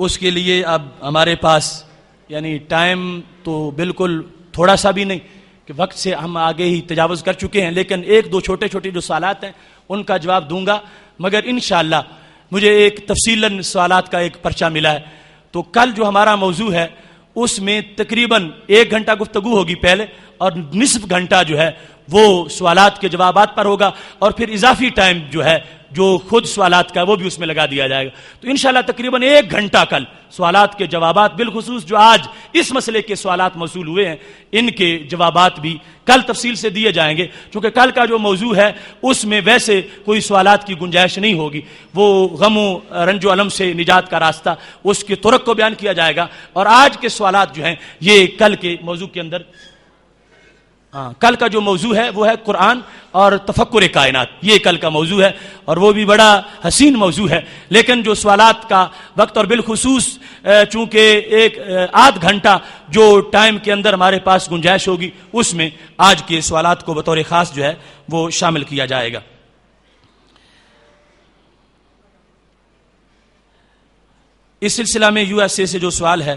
اس کے لیے اب ہمارے پاس یعنی ٹائم تو بالکل تھوڑا سا بھی نہیں کہ وقت سے ہم آگے ہی تجاوز کر چکے ہیں، لیکن ایک دو چھوٹے چھوٹے جو سوالات ہیں ان کا جواب دوں گا، مگر انشاءاللہ مجھے ایک تفصیلاً سوالات کا ایک پرچہ ملا ہے، تو کل جو ہمارا موضوع ہے اس میں تقریباً 1 گھنٹہ گفتگو ہوگی پہلے، اور نصف گھنٹہ جو ہے وہ سوالات کے جوابات پر ہوگا، اور پھر اضافی ٹائم جو ہے جو خود سوالات کا وہ بھی اس میں لگا دیا جائے گا. تو انشاءاللہ تقریباً 1 گھنٹہ کل سوالات کے جوابات، بالخصوص جو آج اس مسئلے کے سوالات موصول ہوئے ہیں ان کے جوابات بھی کل تفصیل سے دیے جائیں گے، چونکہ کل کا جو موضوع ہے اس میں ویسے کوئی سوالات کی گنجائش نہیں ہوگی. وہ غم و رنج و الم سے نجات کا راستہ، اس کے طرق کو بیان کیا جائے گا، اور آج کے سوالات جو ہیں یہ کل کے موضوع کے اندر کل کا جو موضوع ہے وہ ہے قرآن اور تفکر کائنات، یہ کل کا موضوع ہے، اور وہ بھی بڑا حسین موضوع ہے. لیکن جو سوالات کا وقت، اور بالخصوص چونکہ ایک آدھ گھنٹہ جو ٹائم کے اندر ہمارے پاس گنجائش ہوگی اس میں آج کے سوالات کو بطور خاص جو ہے وہ شامل کیا جائے گا. اس سلسلہ میں USA سے جو سوال ہے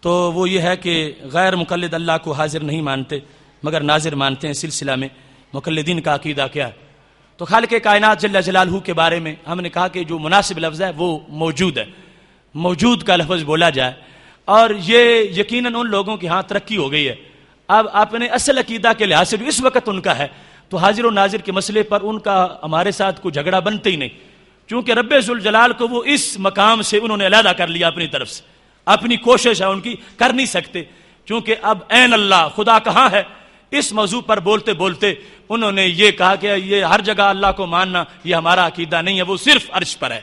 تو وہ یہ ہے کہ غیر مقلد اللہ کو حاضر نہیں مانتے مگر ناظر مانتے ہیں، سلسلہ میں مقلدین کا عقیدہ کیا ہے؟ تو خالق کائنات جل جلالہ کے بارے میں ہم نے کہا کہ جو مناسب لفظ ہے وہ موجود ہے، موجود کا لفظ بولا جائے، اور یہ یقیناً ان لوگوں کے ہاں ترقی ہو گئی ہے. اب اپنے اصل عقیدہ کے لحاظ سے جو اس وقت ان کا ہے تو حاضر و ناظر کے مسئلے پر ان کا ہمارے ساتھ کوئی جھگڑا بنتے ہی نہیں، چونکہ رب ذوالجلال کو وہ اس مقام سے انہوں نے علیحدہ کر لیا اپنی طرف سے، اپنی کوشش ہے ان کی، کر نہیں سکتے، چونکہ اب این اللہ خدا کہاں ہے اس موضوع پر بولتے بولتے انہوں نے یہ کہا کہ یہ ہر جگہ اللہ کو ماننا یہ ہمارا عقیدہ نہیں ہے، وہ صرف عرش پر ہے.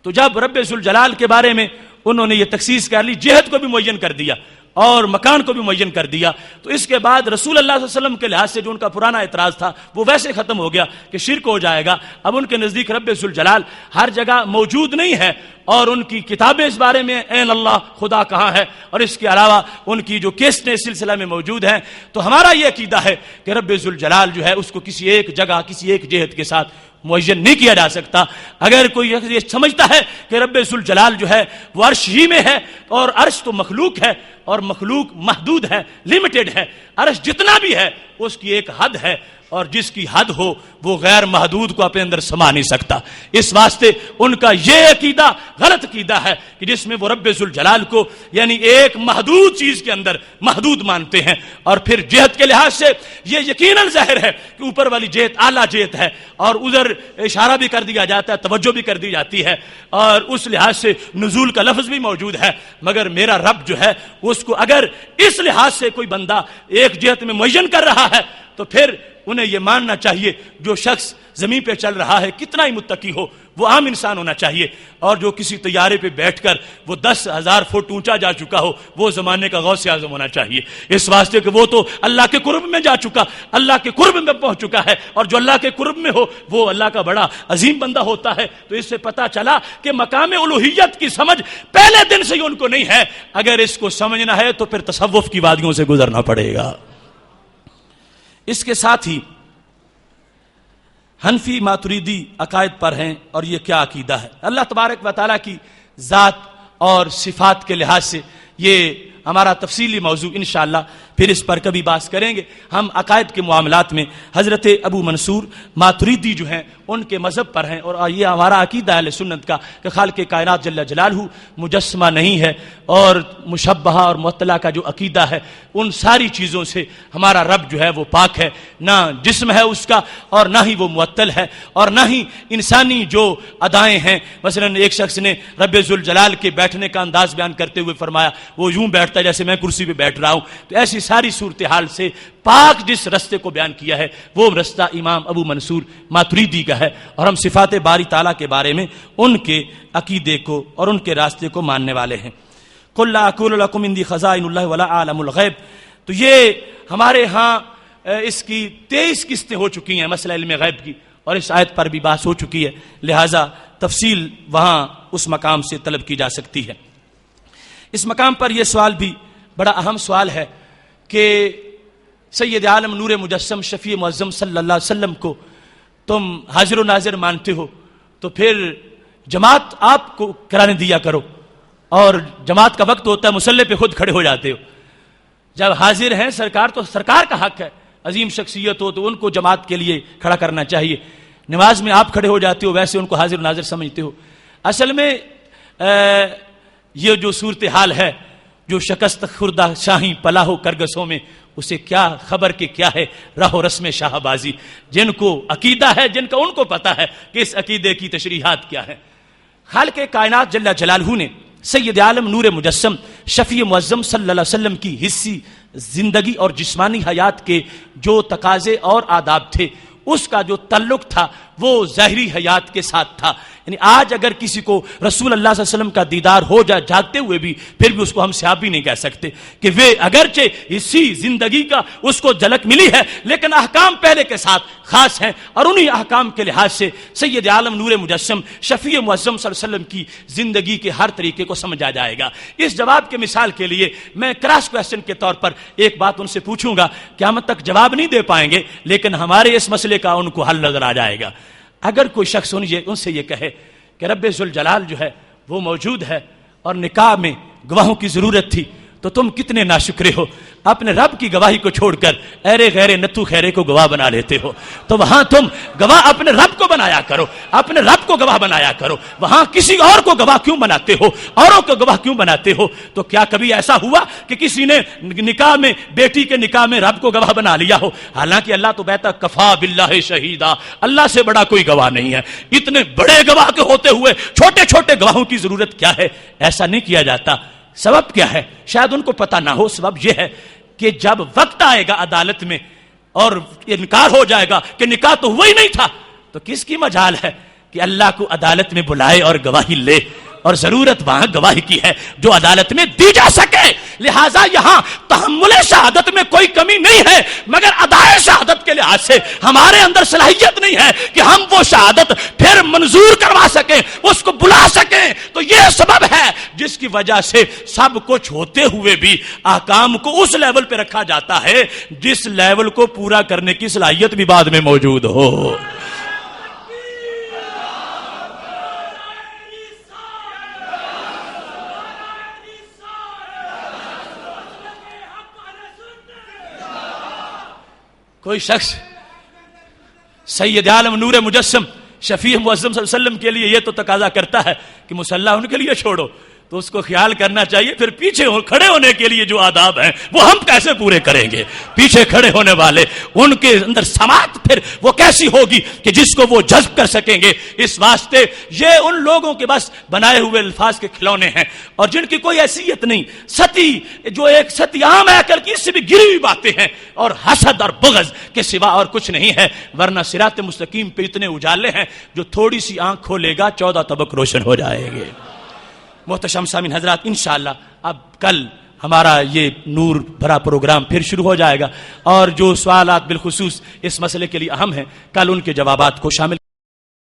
تو جب رب ذوالجلال کے بارے میں انہوں نے یہ تخصیص کر لی، جہت کو بھی معین کر دیا اور مکان کو بھی معین کر دیا، تو اس کے بعد رسول اللہ صلی اللہ علیہ وسلم کے لحاظ سے جو ان کا پرانا اعتراض تھا وہ ویسے ختم ہو گیا کہ شرک ہو جائے گا. اب ان کے نزدیک رب ذوالجلال ہر جگہ موجود نہیں ہے، اور ان کی کتابیں اس بارے میں این اللہ خدا کہاں ہے، اور اس کے علاوہ ان کی جو کیسٹیں اس سلسلہ میں موجود ہیں. تو ہمارا یہ عقیدہ ہے کہ رب ذوالجلال جو ہے اس کو کسی ایک جگہ کسی ایک جہت کے ساتھ معین نہیں کیا جا سکتا. اگر کوئی یہ سمجھتا ہے کہ رب ذوالجلال جو ہے وہ عرش ہی میں ہے، اور عرش تو مخلوق ہے اور مخلوق محدود ہے، لمیٹڈ ہے، عرش جتنا بھی ہے اس کی ایک حد ہے، اور جس کی حد ہو وہ غیر محدود کو اپنے اندر سما نہیں سکتا. اس واسطے ان کا یہ عقیدہ غلط عقیدہ ہے کہ جس میں وہ رب ذوالجلال کو یعنی ایک محدود چیز کے اندر محدود مانتے ہیں، اور پھر جہت کے لحاظ سے یہ یقیناً ظاہر ہے کہ اوپر والی جہت اعلیٰ جہت ہے، اور ادھر اشارہ بھی کر دیا جاتا ہے، توجہ بھی کر دی جاتی ہے، اور اس لحاظ سے نزول کا لفظ بھی موجود ہے. مگر میرا رب جو ہے اس کو اگر اس لحاظ سے کوئی بندہ ایک جہت میں معین کر رہا ہے تو پھر انہیں یہ ماننا چاہیے جو شخص زمین پہ چل رہا ہے کتنا ہی متقی ہو وہ عام انسان ہونا چاہیے، اور جو کسی طیارے پہ بیٹھ کر وہ 10,000 فٹ اونچا جا چکا ہو وہ زمانے کا غوث اعظم ہونا چاہیے، اس واسطے کہ وہ تو اللہ کے قرب میں جا چکا، اللہ کے قرب میں پہنچ چکا ہے، اور جو اللہ کے قرب میں ہو وہ اللہ کا بڑا عظیم بندہ ہوتا ہے. تو اس سے پتہ چلا کہ مقام الوہیت کی سمجھ پہلے دن سے ہی ان کو نہیں ہے. اگر اس کو سمجھنا ہے تو پھر تصوف کی وادیوں سے گزرنا پڑے گا. اس کے ساتھ ہی حنفی ماتریدی عقائد پر ہیں، اور یہ کیا عقیدہ ہے؟ اللہ تبارک و تعالیٰ کی ذات اور صفات کے لحاظ سے یہ ہمارا تفصیلی موضوع انشاءاللہ پھر اس پر کبھی بات کریں گے. ہم عقائد کے معاملات میں حضرت ابو منصور ماتریدی جو ہیں ان کے مذہب پر ہیں، اور یہ ہمارا عقیدہ اہل سنت کا کہ خالق کائنات جل جلالہ مجسمہ نہیں ہے، اور مشبہہ اور معطلہ کا جو عقیدہ ہے ان ساری چیزوں سے ہمارا رب جو ہے وہ پاک ہے، نہ جسم ہے اس کا اور نہ ہی وہ معطل ہے، اور نہ ہی انسانی جو ادائیں ہیں. مثلا ایک شخص نے رب ذوالجلال کے بیٹھنے کا انداز بیان کرتے ہوئے فرمایا وہ یوں بیٹھتا ہے جیسے میں کرسی پہ بیٹھ رہا ہوں. تو ایسی ساری صورتحال سے پاک جس رستے کو بیان کیا ہے وہ رستہ امام ابو منصور ماتریدی کا ہے، اور ہم صفات باری تعالیٰ کے بارے میں ان کے عقیدے کو اور ان کے راستے کو ماننے والے ہیں. قل لا اقول لكم عندي خزائن الله ولا اعلم الغیب. تو یہ ہمارے ہاں اس کی 23 قسطیں ہو چکی ہیں مسئلہ علم غیب کی، اور اس آیت پر بھی بات ہو چکی ہے، لہٰذا تفصیل وہاں اس مقام سے طلب کی جا سکتی ہے. اس مقام پر یہ سوال بھی بڑا اہم سوال ہے کہ سید عالم نور مجسم شفیع معظم صلی اللہ علیہ وسلم کو تم حاضر و ناظر مانتے ہو تو پھر جماعت آپ کو کرانے دیا کرو. اور جماعت کا وقت ہوتا ہے مصلی پہ خود کھڑے ہو جاتے ہو. جب حاضر ہیں سرکار تو سرکار کا حق ہے, عظیم شخصیت ہو تو ان کو جماعت کے لیے کھڑا کرنا چاہیے. نماز میں آپ کھڑے ہو جاتے ہو, ویسے ان کو حاضر ناظر سمجھتے ہو. اصل میں یہ جو صورتحال ہے, جو شکست خوردہ شاہی پلاح و کرگسوں میں, اسے کیا خبر کہ کیا ہے راہ و رسم شاہ بازی. جن کو عقیدہ ہے, جن کا ان کو پتا ہے کہ اس عقیدے کی تشریحات کیا ہے. خالق کائنات جل جلالہ نے سید عالم نور مجسم شفیع معظم صلی اللہ علیہ وسلم کی حصی زندگی اور جسمانی حیات کے جو تقاضے اور آداب تھے, اس کا جو تعلق تھا وہ ظاہری حیات کے ساتھ تھا. یعنی آج اگر کسی کو رسول اللہ صلی اللہ علیہ وسلم کا دیدار ہو جائے جاگتے ہوئے بھی, پھر بھی اس کو ہم صحابی نہیں کہہ سکتے کہ وہ اگرچہ اسی زندگی کا اس کو جھلک ملی ہے, لیکن احکام پہلے کے ساتھ خاص ہیں. اور انہی احکام کے لحاظ سے سید عالم نور مجسم شفیع معظم صلی اللہ علیہ وسلم کی زندگی کے ہر طریقے کو سمجھا جائے گا. اس جواب کے مثال کے لیے میں کراس کویسچن کے طور پر ایک بات ان سے پوچھوں گا, قیامت تک جواب نہیں دے پائیں گے, لیکن ہمارے اس مسئلے کا ان کو حل نظر آ جائے گا. اگر کوئی شخص ان سے یہ کہے کہ رب ذوالجلال جو ہے وہ موجود ہے اور نکاح میں گواہوں کی ضرورت تھی, تو تم کتنے ناشکرے ہو, اپنے رب کی گواہی کو چھوڑ کر ایرے غیرے نتو خیرے کو گواہ بنا لیتے ہو. تو وہاں تم گواہ اپنے رب کو بنایا کرو, اپنے رب کو گواہ بنایا کرو. وہاں کسی اور کو گواہ کیوں بناتے ہو, اوروں کو گواہ کیوں بناتے ہو؟ تو کیا کبھی ایسا ہوا کہ کسی نے نکاح میں, بیٹی کے نکاح میں رب کو گواہ بنا لیا ہو؟ حالانکہ اللہ تو کہتا کفا باللہ شہیدا, اللہ سے بڑا کوئی گواہ نہیں ہے. اتنے بڑے گواہ کے ہوتے ہوئے چھوٹے چھوٹے گواہوں کی ضرورت کیا ہے؟ ایسا نہیں کیا جاتا. سبب کیا ہے؟ شاید ان کو پتہ نہ ہو. سبب یہ ہے کہ جب وقت آئے گا عدالت میں اور انکار ہو جائے گا کہ نکاح تو ہوا ہی نہیں تھا, تو کس کی مجال ہے کہ اللہ کو عدالت میں بلائے اور گواہی لے؟ اور ضرورت وہاں گواہی کی ہے جو عدالت میں دی جا سکے. لہٰذا یہاں تحمل شہادت میں کوئی کمی نہیں ہے, مگر ادائے شہادت کے لحاظ سے ہمارے اندر صلاحیت نہیں ہے کہ ہم وہ شہادت پھر منظور کروا سکیں, اس کو بلا سکیں. تو یہ سبب ہے جس کی وجہ سے سب کچھ ہوتے ہوئے بھی احکام کو اس لیول پہ رکھا جاتا ہے جس لیول کو پورا کرنے کی صلاحیت بھی بعد میں موجود ہو. کوئی شخص سید عالم نور مجسم شفیع معظم صلی اللہ علیہ وسلم کے لیے یہ تو تقاضا کرتا ہے کہ مصلی ان کے لیے چھوڑو, تو اس کو خیال کرنا چاہیے پھر پیچھے کھڑے ہونے کے لیے جو آداب ہیں وہ ہم کیسے پورے کریں گے؟ پیچھے کھڑے ہونے والے ان کے اندر سماعت پھر وہ کیسی ہوگی کہ جس کو وہ جذب کر سکیں گے؟ اس واسطے یہ ان لوگوں کے بس بنائے ہوئے الفاظ کے کھلونے ہیں اور جن کی کوئی حیثیت نہیں. ستی جو ایک ستی عام ہے کر کی, اس سے بھی گری ہوئی باتیں ہیں اور حسد اور بغض کے سوا اور کچھ نہیں ہے. ورنہ صراط مستقیم پہ اتنے اجالے ہیں جو تھوڑی سی آنکھ کھولے گا 14 طبق روشن ہو جائیں گے. محتشم سامعین حضرات, انشاءاللہ اب کل ہمارا یہ نور بھرا پروگرام پھر شروع ہو جائے گا اور جو سوالات بالخصوص اس مسئلے کے لیے اہم ہیں کل ان کے جوابات کو شامل